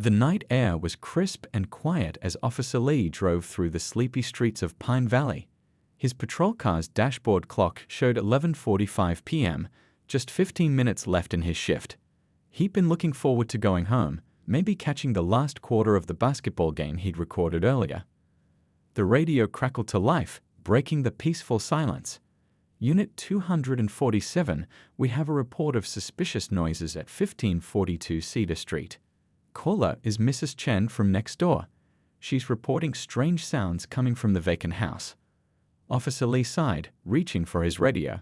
The night air was crisp and quiet as Officer Lee drove through the sleepy streets of Pine Valley. His patrol car's dashboard clock showed 11:45 p.m., just 15 minutes left in his shift. He'd been looking forward to going home, maybe catching the last quarter of the basketball game he'd recorded earlier. The radio crackled to life, breaking the peaceful silence. Unit 247, we have a report of suspicious noises at 1542 Cedar Street. Caller is Mrs. Chen from next door. She's reporting strange sounds coming from the vacant house. Officer Lee sighed, reaching for his radio.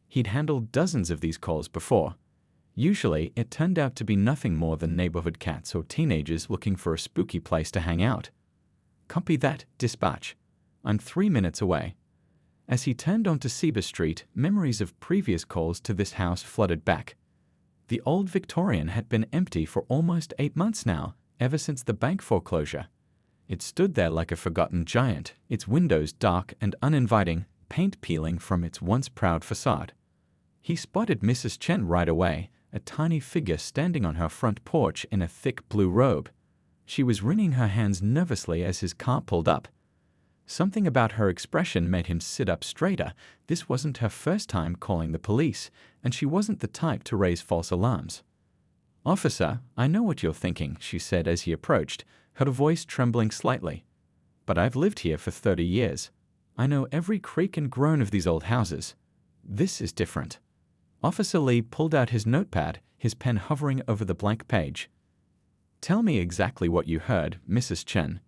He'd handled dozens of these calls before. Usually, it turned out to be nothing more than neighborhood cats or teenagers looking for a spooky place to hang out. Copy that, dispatch. I'm 3 minutes away. As he turned onto Cedar Street, memories of previous calls to this house flooded back. The old Victorian had been empty for almost 8 months now, ever since the bank foreclosure. It stood there like a forgotten giant, its windows dark and uninviting, paint peeling from its once proud facade. He spotted Mrs. Chen right away, a tiny figure standing on her front porch in a thick blue robe. She was wringing her hands nervously as his car pulled up. Something about her expression made him sit up straighter. This wasn't her first time calling the police, and she wasn't the type to raise false alarms. "Officer, I know what you're thinking," she said as he approached, her voice trembling slightly. "But I've lived here for 30 years. I know every creak and groan of these old houses. This is different." Officer Lee pulled out his notepad, his pen hovering over the blank page. "Tell me exactly what you heard, Mrs. Chen."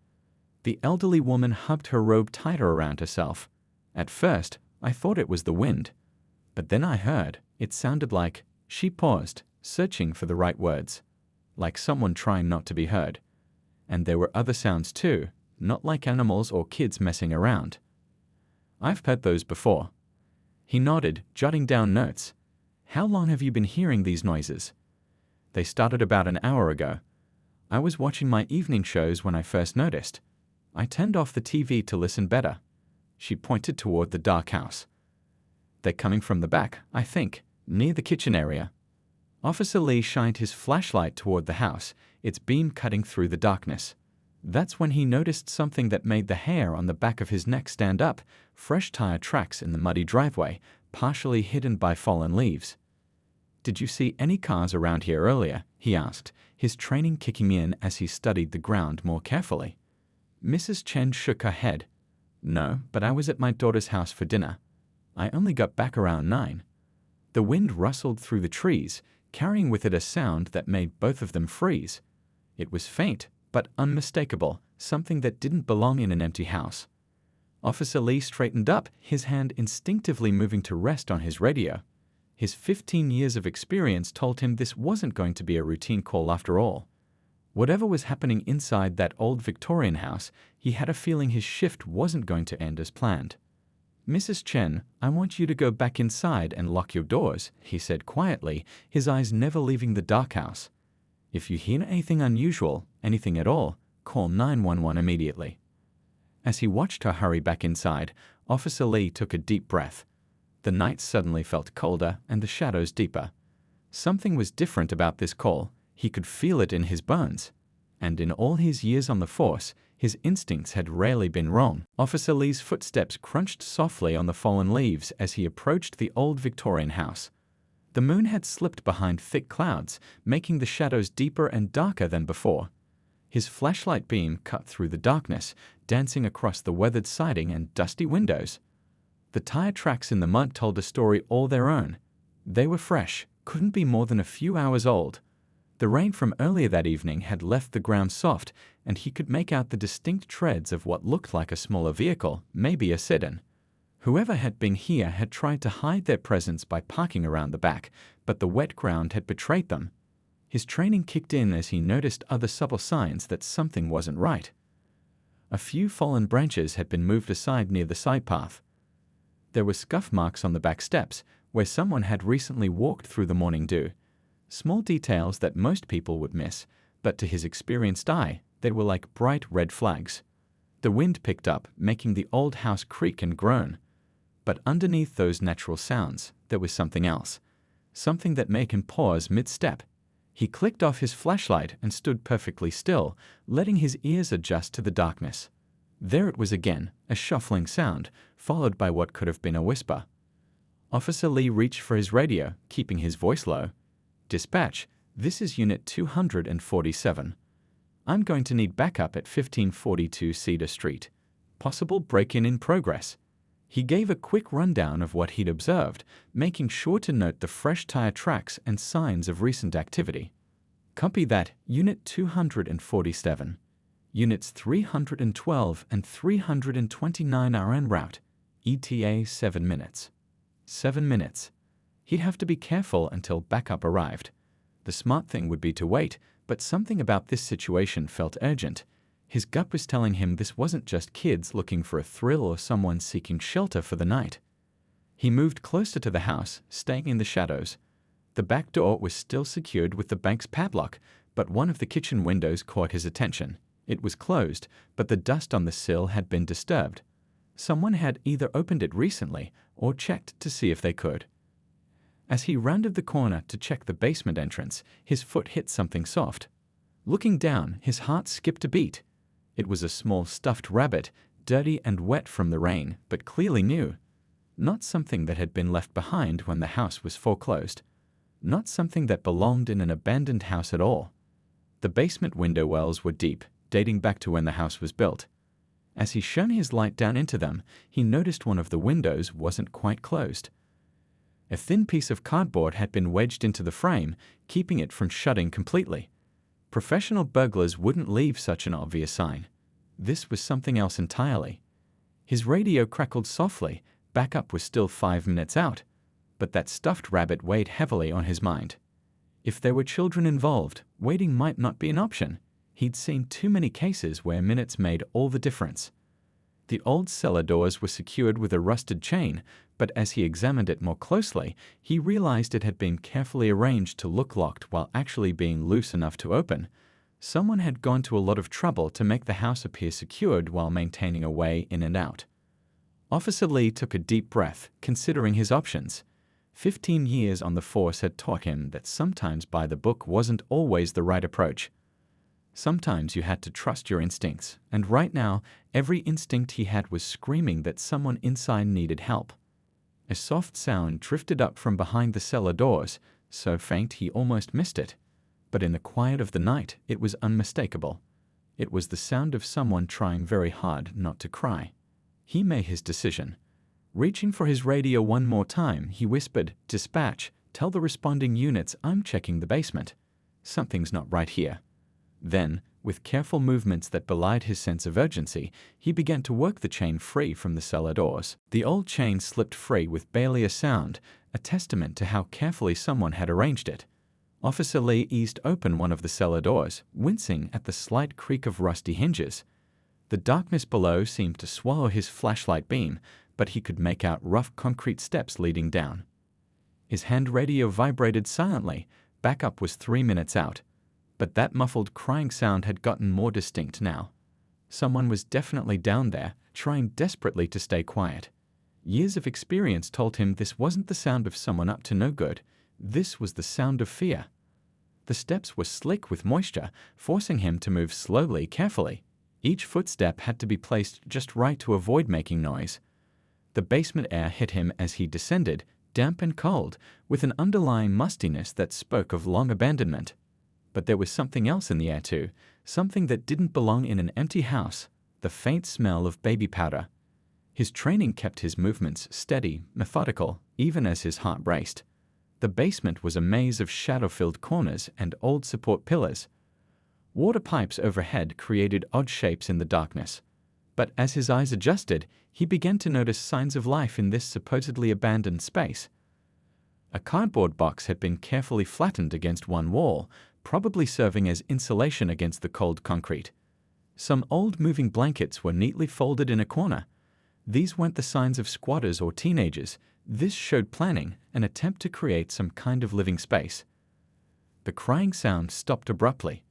The elderly woman hugged her robe tighter around herself. "At first, I thought it was the wind. But then I heard, it sounded like—" She paused, searching for the right words. "Like someone trying not to be heard. And there were other sounds too, not like animals or kids messing around." "I've heard those before." He nodded, jotting down notes. "How long have you been hearing these noises?" "They started about an hour ago. I was watching my evening shows when I first noticed. I turned off the TV to listen better." She pointed toward the dark house. "They're coming from the back, I think, near the kitchen area." Officer Lee shined his flashlight toward the house, its beam cutting through the darkness. That's when he noticed something that made the hair on the back of his neck stand up, fresh tire tracks in the muddy driveway, partially hidden by fallen leaves. "Did you see any cars around here earlier?" he asked, his training kicking in as he studied the ground more carefully. Mrs. Chen shook her head. "No, but I was at my daughter's house for dinner. I only got back around 9. The wind rustled through the trees, carrying with it a sound that made both of them freeze. It was faint, but unmistakable, something that didn't belong in an empty house." Officer Lee straightened up, his hand instinctively moving to rest on his radio. His 15 years of experience told him this wasn't going to be a routine call after all. Whatever was happening inside that old Victorian house, he had a feeling his shift wasn't going to end as planned. "Mrs. Chen, I want you to go back inside and lock your doors," he said quietly, his eyes never leaving the dark house. "If you hear anything unusual, anything at all, call 911 immediately." As he watched her hurry back inside, Officer Lee took a deep breath. The night suddenly felt colder and the shadows deeper. Something was different about this call. He could feel it in his bones. And in all his years on the force, his instincts had rarely been wrong. Officer Lee's footsteps crunched softly on the fallen leaves as he approached the old Victorian house. The moon had slipped behind thick clouds, making the shadows deeper and darker than before. His flashlight beam cut through the darkness, dancing across the weathered siding and dusty windows. The tire tracks in the mud told a story all their own. They were fresh, couldn't be more than a few hours old. The rain from earlier that evening had left the ground soft, and he could make out the distinct treads of what looked like a smaller vehicle, maybe a sedan. Whoever had been here had tried to hide their presence by parking around the back, but the wet ground had betrayed them. His training kicked in as he noticed other subtle signs that something wasn't right. A few fallen branches had been moved aside near the side path. There were scuff marks on the back steps, where someone had recently walked through the morning dew. Small details that most people would miss, but to his experienced eye, they were like bright red flags. The wind picked up, making the old house creak and groan. But underneath those natural sounds, there was something else. Something that made him pause mid-step. He clicked off his flashlight and stood perfectly still, letting his ears adjust to the darkness. There it was again, a shuffling sound, followed by what could have been a whisper. Officer Lee reached for his radio, keeping his voice low. "Dispatch, this is Unit 247. I'm going to need backup at 1542 Cedar Street. Possible break-in in progress." He gave a quick rundown of what he'd observed, making sure to note the fresh tire tracks and signs of recent activity. "Copy that, Unit 247. Units 312 and 329 are en route. ETA 7 minutes. 7 minutes. He'd have to be careful until backup arrived. The smart thing would be to wait, but something about this situation felt urgent. His gut was telling him this wasn't just kids looking for a thrill or someone seeking shelter for the night. He moved closer to the house, staying in the shadows. The back door was still secured with the bank's padlock, but one of the kitchen windows caught his attention. It was closed, but the dust on the sill had been disturbed. Someone had either opened it recently or checked to see if they could. As he rounded the corner to check the basement entrance, his foot hit something soft. Looking down, his heart skipped a beat. It was a small stuffed rabbit, dirty and wet from the rain, but clearly new. Not something that had been left behind when the house was foreclosed. Not something that belonged in an abandoned house at all. The basement window wells were deep, dating back to when the house was built. As he shone his light down into them, he noticed one of the windows wasn't quite closed. A thin piece of cardboard had been wedged into the frame, keeping it from shutting completely. Professional burglars wouldn't leave such an obvious sign. This was something else entirely. His radio crackled softly. Backup was still 5 minutes out, but that stuffed rabbit weighed heavily on his mind. If there were children involved, waiting might not be an option. He'd seen too many cases where minutes made all the difference. The old cellar doors were secured with a rusted chain, but as he examined it more closely, he realized it had been carefully arranged to look locked while actually being loose enough to open. Someone had gone to a lot of trouble to make the house appear secured while maintaining a way in and out. Officer Lee took a deep breath, considering his options. 15 years on the force had taught him that sometimes by the book wasn't always the right approach. Sometimes you had to trust your instincts, and right now, every instinct he had was screaming that someone inside needed help. A soft sound drifted up from behind the cellar doors, so faint he almost missed it. But in the quiet of the night, it was unmistakable. It was the sound of someone trying very hard not to cry. He made his decision. Reaching for his radio one more time, he whispered, "Dispatch, tell the responding units I'm checking the basement. Something's not right here." Then, with careful movements that belied his sense of urgency, he began to work the chain free from the cellar doors. The old chain slipped free with barely a sound, a testament to how carefully someone had arranged it. Officer Lee eased open one of the cellar doors, wincing at the slight creak of rusty hinges. The darkness below seemed to swallow his flashlight beam, but he could make out rough concrete steps leading down. His hand radio vibrated silently. Backup was 3 minutes out. But that muffled crying sound had gotten more distinct now. Someone was definitely down there, trying desperately to stay quiet. Years of experience told him this wasn't the sound of someone up to no good. This was the sound of fear. The steps were slick with moisture, forcing him to move slowly, carefully. Each footstep had to be placed just right to avoid making noise. The basement air hit him as he descended, damp and cold, with an underlying mustiness that spoke of long abandonment. But there was something else in the air too, something that didn't belong in an empty house, the faint smell of baby powder. His training kept his movements steady, methodical, even as his heart raced. The basement was a maze of shadow-filled corners and old support pillars. Water pipes overhead created odd shapes in the darkness. But as his eyes adjusted, he began to notice signs of life in this supposedly abandoned space. A cardboard box had been carefully flattened against one wall, probably serving as insulation against the cold concrete. Some old moving blankets were neatly folded in a corner. These weren't the signs of squatters or teenagers. This showed planning, an attempt to create some kind of living space. The crying sound stopped abruptly.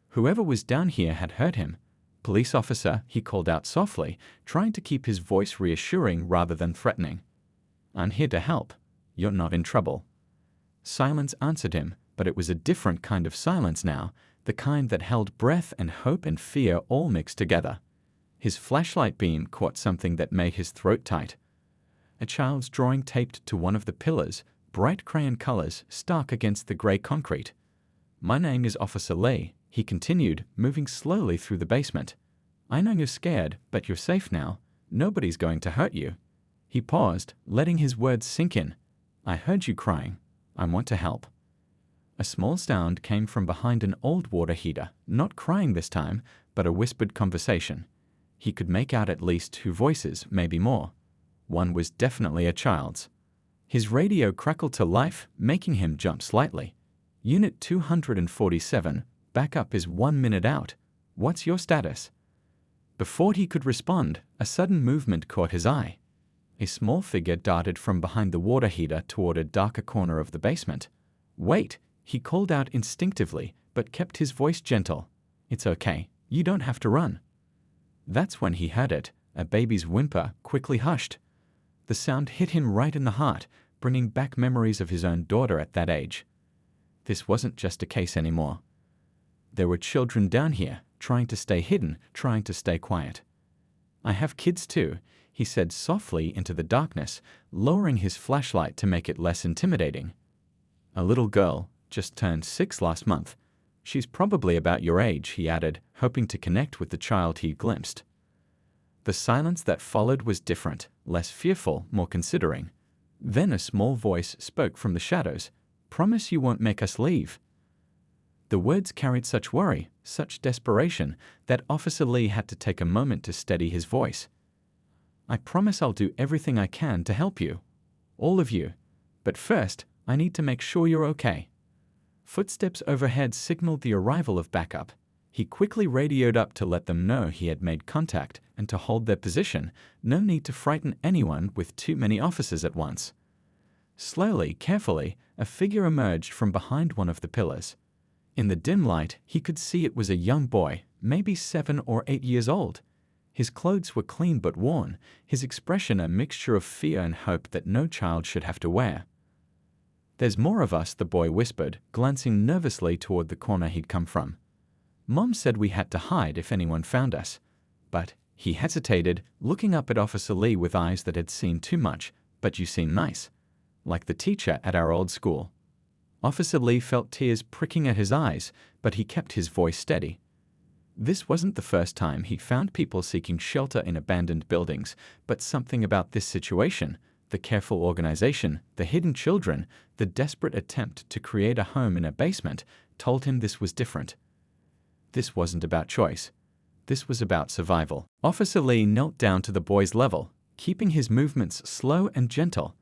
Whoever was down here had heard him. "Police officer," he called out softly, trying to keep his voice reassuring rather than threatening. "I'm here to help. You're not in trouble." Silence answered him, But it was a different kind of silence now, the kind that held breath and hope and fear all mixed together. His flashlight beam caught something that made his throat tight. A child's drawing taped to one of the pillars, bright crayon colors stark against the gray concrete. "My name is Officer Lee," he continued, moving slowly through the basement. "I know you're scared, but you're safe now. Nobody's going to hurt you." He paused, letting his words sink in. "I heard you crying. I want to help." A small sound came from behind an old water heater, not crying this time, but a whispered conversation. He could make out at least 2 voices, maybe more. One was definitely a child's. His radio crackled to life, making him jump slightly. "Unit 247, backup is 1 minute out. What's your status?" Before he could respond, a sudden movement caught his eye. A small figure darted from behind the water heater toward a darker corner of the basement. "Wait!" he called out instinctively, but kept his voice gentle. "It's okay. You don't have to run." That's when he heard it, a baby's whimper, quickly hushed. The sound hit him right in the heart, bringing back memories of his own daughter at that age. This wasn't just a case anymore. There were children down here, trying to stay hidden, trying to stay quiet. "I have kids too," he said softly into the darkness, lowering his flashlight to make it less intimidating. "A little girl, just turned 6 last month. She's probably about your age," he added, hoping to connect with the child he'd glimpsed. The silence that followed was different, less fearful, more considering. Then a small voice spoke from the shadows. "Promise you won't make us leave." The words carried such worry, such desperation, that Officer Lee had to take a moment to steady his voice. "I promise I'll do everything I can to help you. All of you. But first, I need to make sure you're okay." Footsteps overhead signaled the arrival of backup. He quickly radioed up to let them know he had made contact and to hold their position. No need to frighten anyone with too many officers at once. Slowly, carefully, a figure emerged from behind one of the pillars. In the dim light, he could see it was a young boy, maybe 7 or 8 years old. His clothes were clean but worn, his expression a mixture of fear and hope that no child should have to wear. "There's more of us," the boy whispered, glancing nervously toward the corner he'd come from. "Mom said we had to hide if anyone found us." But he hesitated, looking up at Officer Lee with eyes that had seen too much. "But you seem nice. Like the teacher at our old school." Officer Lee felt tears pricking at his eyes, but he kept his voice steady. This wasn't the first time he found people seeking shelter in abandoned buildings, but something about this situation, the careful organization, the hidden children, the desperate attempt to create a home in a basement, told him this was different. This wasn't about choice. This was about survival. Officer Lee knelt down to the boy's level, keeping his movements slow and gentle.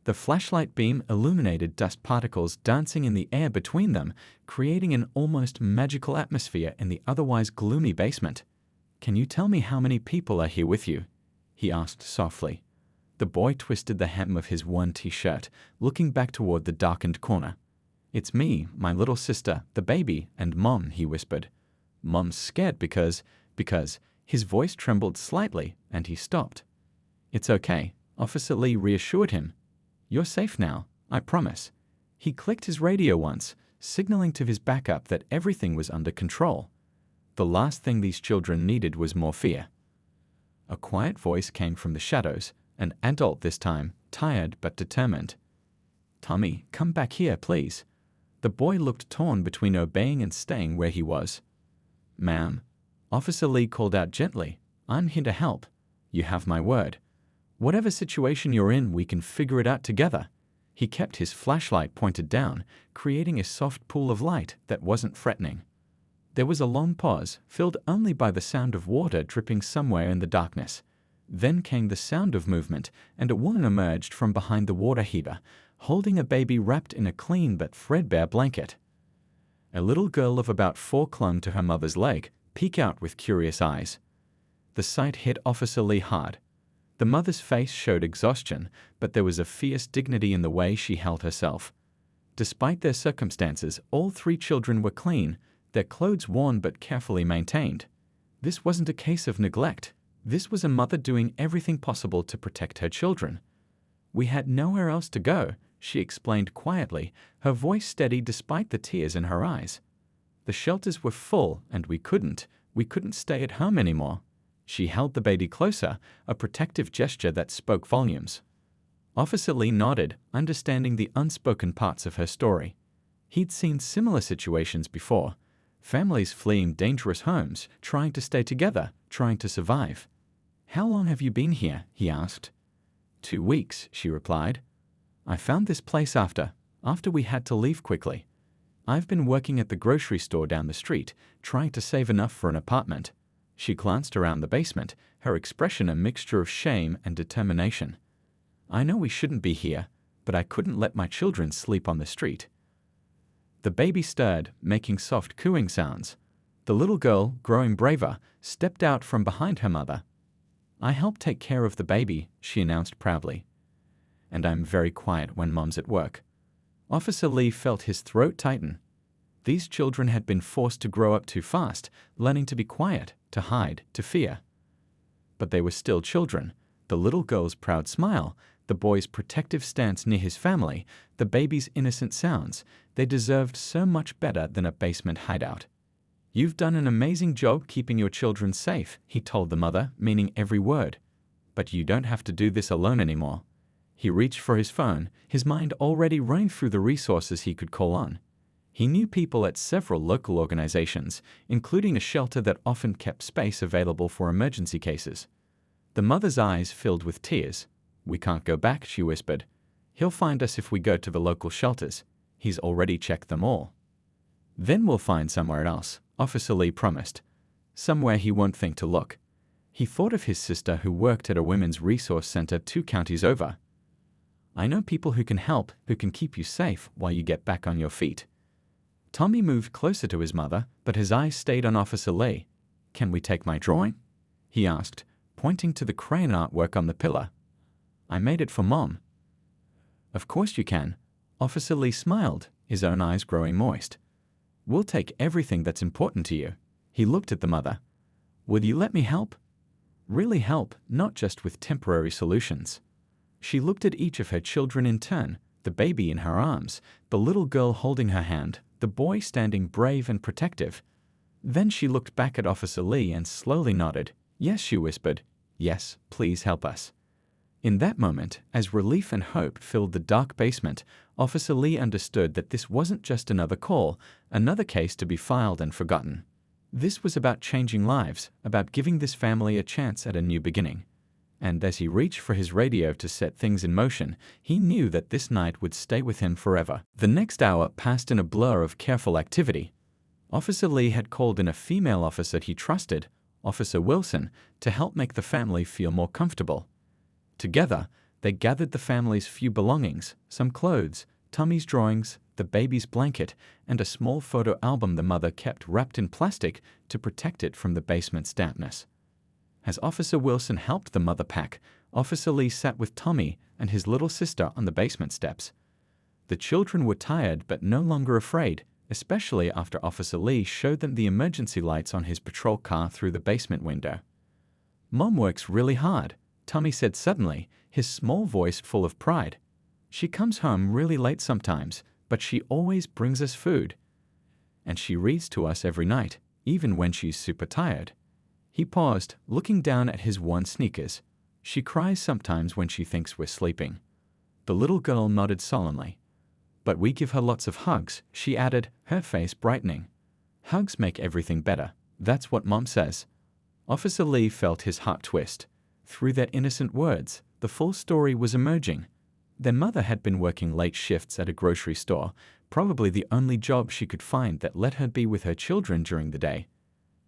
The flashlight beam illuminated dust particles dancing in the air between them, creating an almost magical atmosphere in the otherwise gloomy basement. "Can you tell me how many people are here with you?" he asked softly. The boy twisted the hem of his worn t-shirt, looking back toward the darkened corner. "It's me, my little sister, the baby, and Mom," he whispered. "Mom's scared because..." His voice trembled slightly, and he stopped. "It's okay," Officer Lee reassured him. "You're safe now, I promise." He clicked his radio once, signaling to his backup that everything was under control. The last thing these children needed was more fear. A quiet voice came from the shadows, an adult this time, tired but determined. "Tommy, come back here, please." The boy looked torn between obeying and staying where he was. "Ma'am," Officer Lee called out gently, "I'm here to help. You have my word. Whatever situation you're in, we can figure it out together." He kept his flashlight pointed down, creating a soft pool of light that wasn't threatening. There was a long pause, filled only by the sound of water dripping somewhere in the darkness. Then came the sound of movement, and a woman emerged from behind the water heater, holding a baby wrapped in a clean but threadbare blanket. A little girl of about 4 clung to her mother's leg, peeking out with curious eyes. The sight hit Officer Lee hard. The mother's face showed exhaustion, but there was a fierce dignity in the way she held herself. Despite their circumstances, all 3 children were clean, their clothes worn but carefully maintained. This wasn't a case of neglect. This was a mother doing everything possible to protect her children. "We had nowhere else to go," she explained quietly, her voice steady despite the tears in her eyes. The shelters were full and we couldn't stay at home anymore. She held the baby closer, a protective gesture that spoke volumes. Officer Lee nodded, understanding the unspoken parts of her story. He'd seen similar situations before. Families fleeing dangerous homes, trying to stay together, trying to survive. "How long have you been here?" he asked. 2 weeks, she replied. "I found this place after we had to leave quickly. I've been working at the grocery store down the street, trying to save enough for an apartment." She glanced around the basement, her expression a mixture of shame and determination. "I know we shouldn't be here, but I couldn't let my children sleep on the street." The baby stirred, making soft cooing sounds. The little girl, growing braver, stepped out from behind her mother. "I help take care of the baby," she announced proudly. "And I'm very quiet when Mom's at work." Officer Lee felt his throat tighten. These children had been forced to grow up too fast, learning to be quiet, to hide, to fear. But they were still children. The little girl's proud smile, the boy's protective stance near his family, the baby's innocent sounds, they deserved so much better than a basement hideout. "You've done an amazing job keeping your children safe," he told the mother, meaning every word. "But you don't have to do this alone anymore." He reached for his phone, his mind already running through the resources he could call on. He knew people at several local organizations, including a shelter that often kept space available for emergency cases. The mother's eyes filled with tears. "We can't go back," she whispered. "He'll find us if we go to the local shelters. He's already checked them all." "Then we'll find somewhere else," Officer Lee promised. "Somewhere he won't think to look." He thought of his sister who worked at a women's resource center 2 counties over. "I know people who can help, who can keep you safe while you get back on your feet." Tommy moved closer to his mother, but his eyes stayed on Officer Lee. "Can we take my drawing?" he asked, pointing to the crayon artwork on the pillar. "I made it for Mom." "Of course you can." Officer Lee smiled, his own eyes growing moist. "We'll take everything that's important to you." He looked at the mother. "Will you let me help?" Really help, not just with temporary solutions. She looked at each of her children in turn, the baby in her arms, the little girl holding her hand, the boy standing brave and protective. Then she looked back at Officer Lee and slowly nodded. "Yes," she whispered. "Yes, please help us." In that moment, as relief and hope filled the dark basement, Officer Lee understood that this wasn't just another call, another case to be filed and forgotten. This was about changing lives, about giving this family a chance at a new beginning. And as he reached for his radio to set things in motion, he knew that this night would stay with him forever. The next hour passed in a blur of careful activity. Officer Lee had called in a female officer he trusted, Officer Wilson, to help make the family feel more comfortable. Together, they gathered the family's few belongings, some clothes, Tommy's drawings, the baby's blanket, and a small photo album the mother kept wrapped in plastic to protect it from the basement's dampness. As Officer Wilson helped the mother pack, Officer Lee sat with Tommy and his little sister on the basement steps. The children were tired but no longer afraid, especially after Officer Lee showed them the emergency lights on his patrol car through the basement window. "Mom works really hard," Tommy said suddenly, his small voice full of pride. "She comes home really late sometimes, but she always brings us food. And she reads to us every night, even when she's super tired." He paused, looking down at his worn sneakers. "She cries sometimes when she thinks we're sleeping." The little girl nodded solemnly. "But we give her lots of hugs," she added, her face brightening. "Hugs make everything better. That's what Mom says." Officer Lee felt his heart twist. Through their innocent words, the full story was emerging. Their mother had been working late shifts at a grocery store, probably the only job she could find that let her be with her children during the day.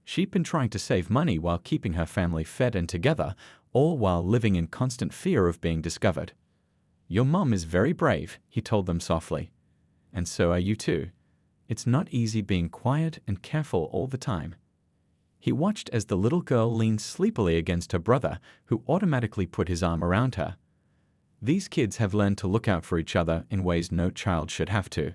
She'd been trying to save money while keeping her family fed and together, all while living in constant fear of being discovered. "Your mom is very brave," he told them softly. "And so are you too. It's not easy being quiet and careful all the time." He watched as the little girl leaned sleepily against her brother, who automatically put his arm around her. These kids have learned to look out for each other in ways no child should have to.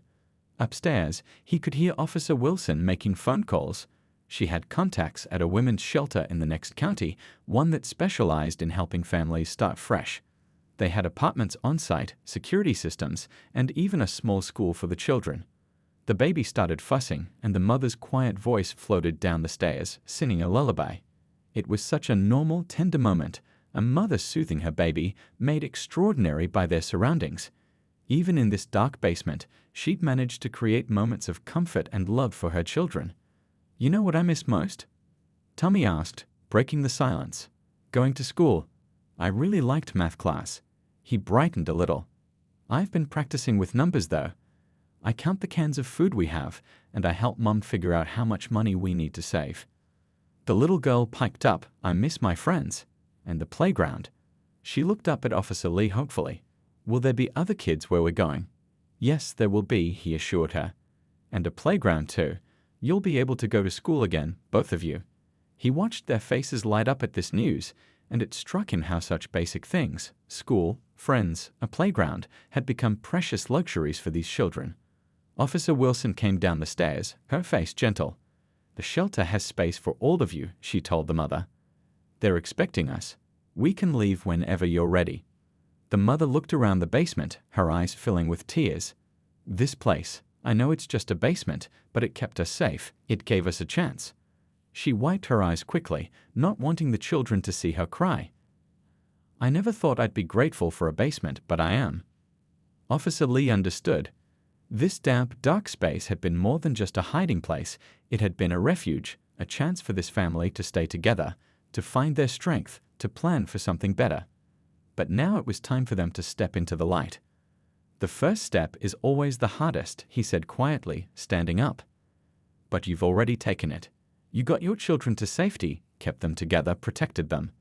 Upstairs, he could hear Officer Wilson making phone calls. She had contacts at a women's shelter in the next county, one that specialized in helping families start fresh. They had apartments on site, security systems, and even a small school for the children. The baby started fussing, and the mother's quiet voice floated down the stairs, singing a lullaby. It was such a normal, tender moment, a mother soothing her baby, made extraordinary by their surroundings. Even in this dark basement, she'd managed to create moments of comfort and love for her children. "You know what I miss most?" Tommy asked, breaking the silence. "Going to school. I really liked math class." He brightened a little. "I've been practicing with numbers though. I count the cans of food we have, and I help Mom figure out how much money we need to save." The little girl piped up, "I miss my friends. And the playground." She looked up at Officer Lee hopefully. "Will there be other kids where we're going?" "Yes, there will be," he assured her. "And a playground too. You'll be able to go to school again, both of you." He watched their faces light up at this news, and it struck him how such basic things, school, friends, a playground, had become precious luxuries for these children. Officer Wilson came down the stairs, her face gentle. "The shelter has space for all of you," she told the mother. "They're expecting us. We can leave whenever you're ready." The mother looked around the basement, her eyes filling with tears. "This place, I know it's just a basement, but it kept us safe. It gave us a chance." She wiped her eyes quickly, not wanting the children to see her cry. "I never thought I'd be grateful for a basement, but I am." Officer Lee understood. This damp, dark space had been more than just a hiding place. It had been a refuge, a chance for this family to stay together, to find their strength, to plan for something better. But now it was time for them to step into the light. "The first step is always the hardest," he said quietly, standing up. "But you've already taken it. You got your children to safety, kept them together, protected them.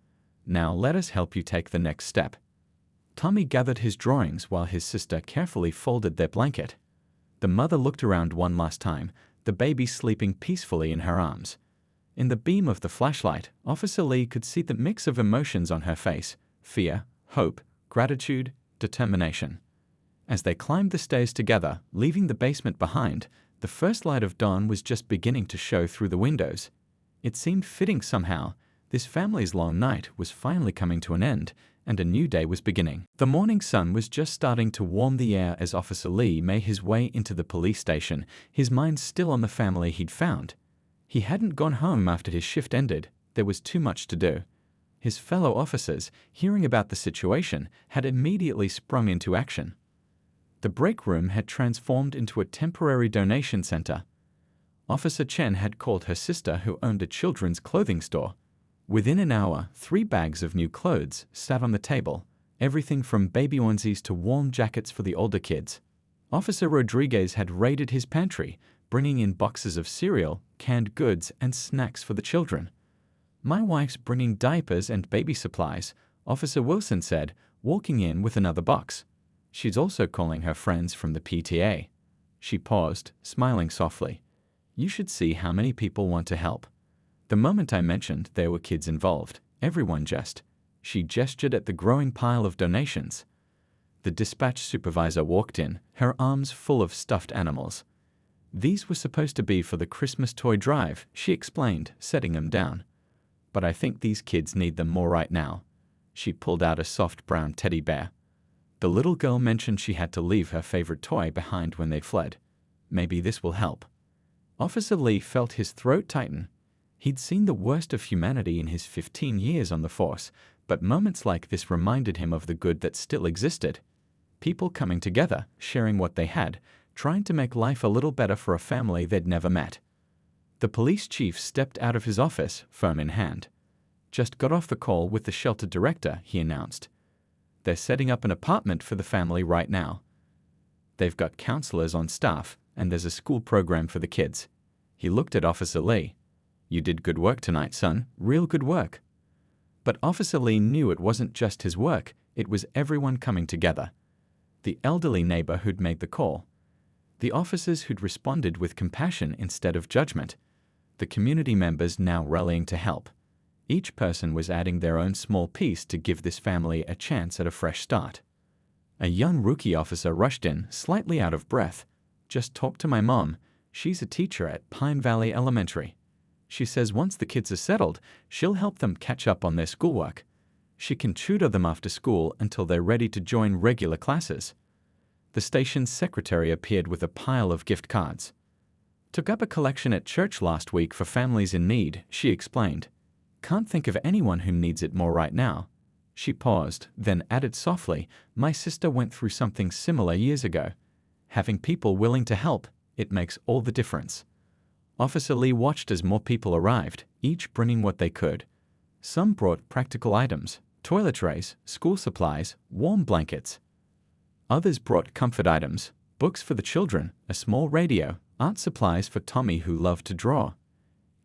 Now let us help you take the next step." Tommy gathered his drawings while his sister carefully folded their blanket. The mother looked around one last time, the baby sleeping peacefully in her arms. In the beam of the flashlight, Officer Lee could see the mix of emotions on her face: fear, hope, gratitude, determination. As they climbed the stairs together, leaving the basement behind, the first light of dawn was just beginning to show through the windows. It seemed fitting somehow. This family's long night was finally coming to an end, and a new day was beginning. The morning sun was just starting to warm the air as Officer Lee made his way into the police station, his mind still on the family he'd found. He hadn't gone home after his shift ended. There was too much to do. His fellow officers, hearing about the situation, had immediately sprung into action. The break room had transformed into a temporary donation center. Officer Chen had called her sister, who owned a children's clothing store. Within an hour, 3 bags of new clothes sat on the table, everything from baby onesies to warm jackets for the older kids. Officer Rodriguez had raided his pantry, bringing in boxes of cereal, canned goods, and snacks for the children. "My wife's bringing diapers and baby supplies," Officer Wilson said, walking in with another box. "She's also calling her friends from the PTA." She paused, smiling softly. "You should see how many people want to help." The moment I mentioned there were kids involved, everyone just. She gestured at the growing pile of donations. The dispatch supervisor walked in, her arms full of stuffed animals. "These were supposed to be for the Christmas toy drive," she explained, setting them down. "But I think these kids need them more right now." She pulled out a soft brown teddy bear. The little girl mentioned she had to leave her favorite toy behind when they fled. "Maybe this will help." Officer Lee felt his throat tighten. He'd seen the worst of humanity in his 15 years on the force, but moments like this reminded him of the good that still existed. People coming together, sharing what they had, trying to make life a little better for a family they'd never met. The police chief stepped out of his office, phone in hand. "Just got off the call with the shelter director," he announced. "They're setting up an apartment for the family right now. They've got counselors on staff, and there's a school program for the kids." He looked at Officer Lee. "You did good work tonight, son. Real good work." But Officer Lee knew it wasn't just his work, it was everyone coming together. The elderly neighbor who'd made the call. The officers who'd responded with compassion instead of judgment. The community members now rallying to help. Each person was adding their own small piece to give this family a chance at a fresh start. A young rookie officer rushed in, slightly out of breath. "Just talked to my mom. She's a teacher at Pine Valley Elementary. She says once the kids are settled, she'll help them catch up on their schoolwork." She can tutor them after school until they're ready to join regular classes. The station's secretary appeared with a pile of gift cards. Took up a collection at church last week for families in need, she explained. Can't think of anyone who needs it more right now. She paused, then added softly, my sister went through something similar years ago. Having people willing to help, it makes all the difference. Officer Lee watched as more people arrived, each bringing what they could. Some brought practical items, toiletries, school supplies, warm blankets. Others brought comfort items, books for the children, a small radio, art supplies for Tommy who loved to draw.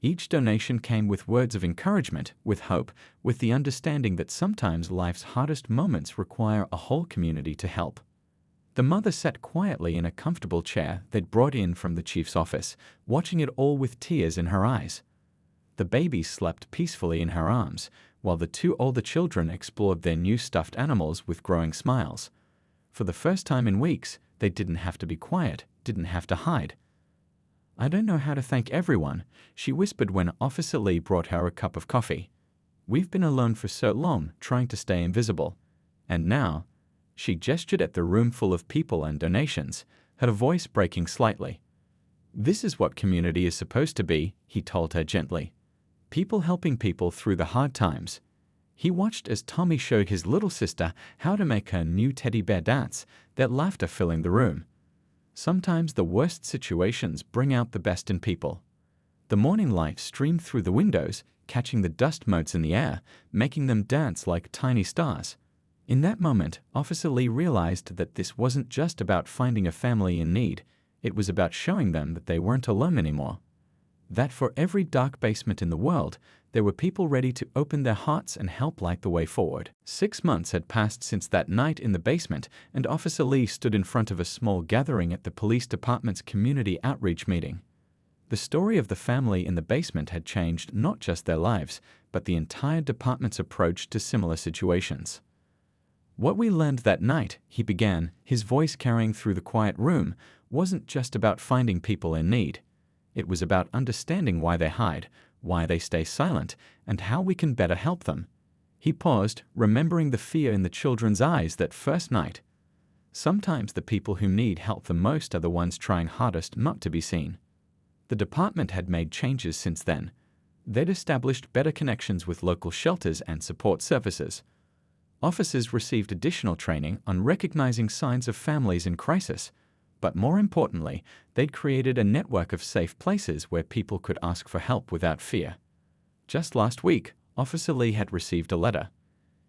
Each donation came with words of encouragement, with hope, with the understanding that sometimes life's hardest moments require a whole community to help. The mother sat quietly in a comfortable chair they'd brought in from the chief's office, watching it all with tears in her eyes. The baby slept peacefully in her arms, while the two older children explored their new stuffed animals with growing smiles. For the first time in weeks, they didn't have to be quiet, didn't have to hide. I don't know how to thank everyone, she whispered when Officer Lee brought her a cup of coffee. We've been alone for so long, trying to stay invisible. And now, she gestured at the room full of people and donations, her voice breaking slightly. This is what community is supposed to be, he told her gently. People helping people through the hard times. He watched as Tommy showed his little sister how to make her new teddy bear dance, their laughter filling the room. Sometimes the worst situations bring out the best in people. The morning light streamed through the windows, catching the dust motes in the air, making them dance like tiny stars. In that moment, Officer Lee realized that this wasn't just about finding a family in need, it was about showing them that they weren't alone anymore. That for every dark basement in the world, there were people ready to open their hearts and help light the way forward. 6 months had passed since that night in the basement, and Officer Lee stood in front of a small gathering at the police department's community outreach meeting. The story of the family in the basement had changed not just their lives, but the entire department's approach to similar situations. What we learned that night, he began, his voice carrying through the quiet room, wasn't just about finding people in need. It was about understanding why they hide, why they stay silent, and how we can better help them. He paused, remembering the fear in the children's eyes that first night. Sometimes the people who need help the most are the ones trying hardest not to be seen. The department had made changes since then. They'd established better connections with local shelters and support services. Officers received additional training on recognizing signs of families in crisis. But more importantly, they'd created a network of safe places where people could ask for help without fear. Just last week, Officer Lee had received a letter.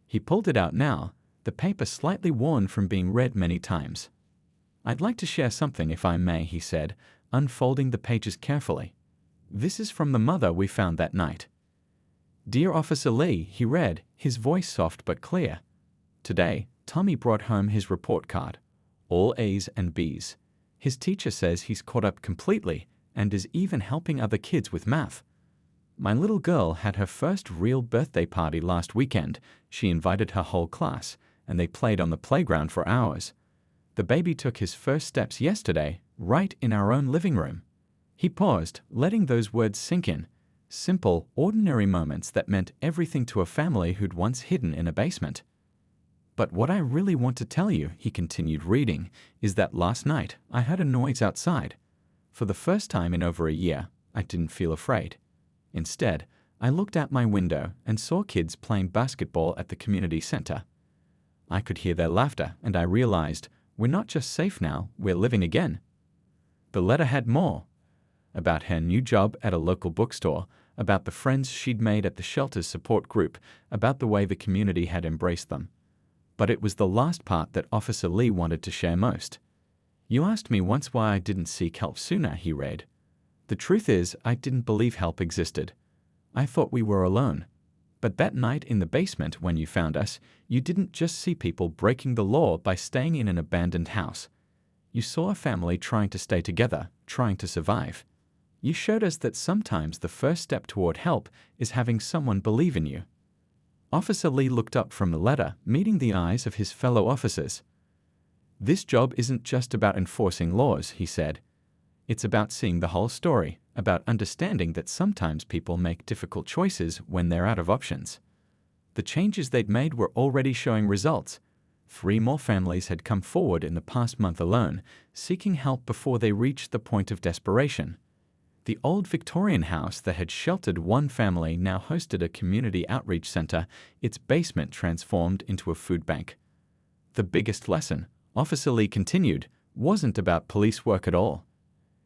He pulled it out now, the paper slightly worn from being read many times. I'd like to share something if I may, he said, unfolding the pages carefully. This is from the mother we found that night. Dear Officer Lee, he read, his voice soft but clear. Today, Tommy brought home his report card. All A's and B's. His teacher says he's caught up completely and is even helping other kids with math. My little girl had her first real birthday party last weekend. She invited her whole class, and they played on the playground for hours. The baby took his first steps yesterday, right in our own living room. He paused, letting those words sink in. Simple, ordinary moments that meant everything to a family who'd once hidden in a basement. But what I really want to tell you, he continued reading, is that last night I heard a noise outside. For the first time in over a year, I didn't feel afraid. Instead, I looked out my window and saw kids playing basketball at the community center. I could hear their laughter, and I realized we're not just safe now, we're living again. The letter had more. About her new job at a local bookstore, about the friends she'd made at the shelter's support group, about the way the community had embraced them. But it was the last part that Officer Lee wanted to share most. You asked me once why I didn't seek help sooner, he read. The truth is, I didn't believe help existed. I thought we were alone. But that night in the basement when you found us, you didn't just see people breaking the law by staying in an abandoned house. You saw a family trying to stay together, trying to survive. You showed us that sometimes the first step toward help is having someone believe in you. Officer Lee looked up from the letter, meeting the eyes of his fellow officers. This job isn't just about enforcing laws, he said. It's about seeing the whole story, about understanding that sometimes people make difficult choices when they're out of options. The changes they'd made were already showing results. 3 more families had come forward in the past month alone, seeking help before they reached the point of desperation. The old Victorian house that had sheltered one family now hosted a community outreach center, its basement transformed into a food bank. The biggest lesson, Officer Lee continued, wasn't about police work at all.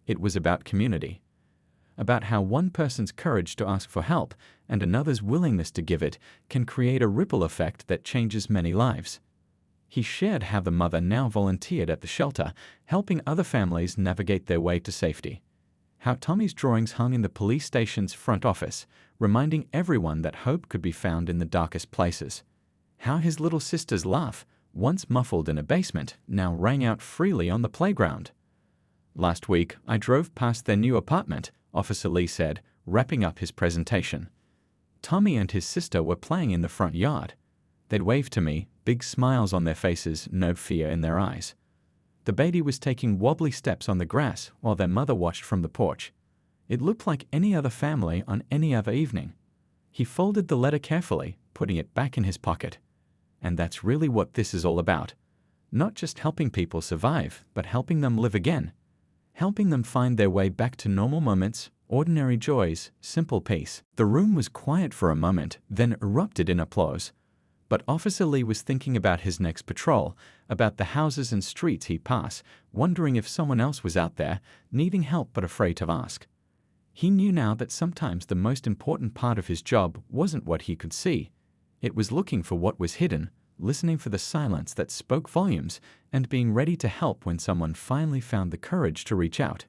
It was about community. About how one person's courage to ask for help and another's willingness to give it can create a ripple effect that changes many lives. He shared how the mother now volunteered at the shelter, helping other families navigate their way to safety. How Tommy's drawings hung in the police station's front office, reminding everyone that hope could be found in the darkest places. How his little sister's laugh, once muffled in a basement, now rang out freely on the playground. Last week, I drove past their new apartment, Officer Lee said, wrapping up his presentation. Tommy and his sister were playing in the front yard. They'd waved to me, big smiles on their faces, no fear in their eyes. The baby was taking wobbly steps on the grass while their mother watched from the porch. It looked like any other family on any other evening. He folded the letter carefully, putting it back in his pocket. And that's really what this is all about. Not just helping people survive, but helping them live again. Helping them find their way back to normal moments, ordinary joys, simple peace. The room was quiet for a moment, then erupted in applause. But Officer Lee was thinking about his next patrol, about the houses and streets he'd pass, wondering if someone else was out there, needing help but afraid to ask. He knew now that sometimes the most important part of his job wasn't what he could see. It was looking for what was hidden, listening for the silence that spoke volumes, and being ready to help when someone finally found the courage to reach out.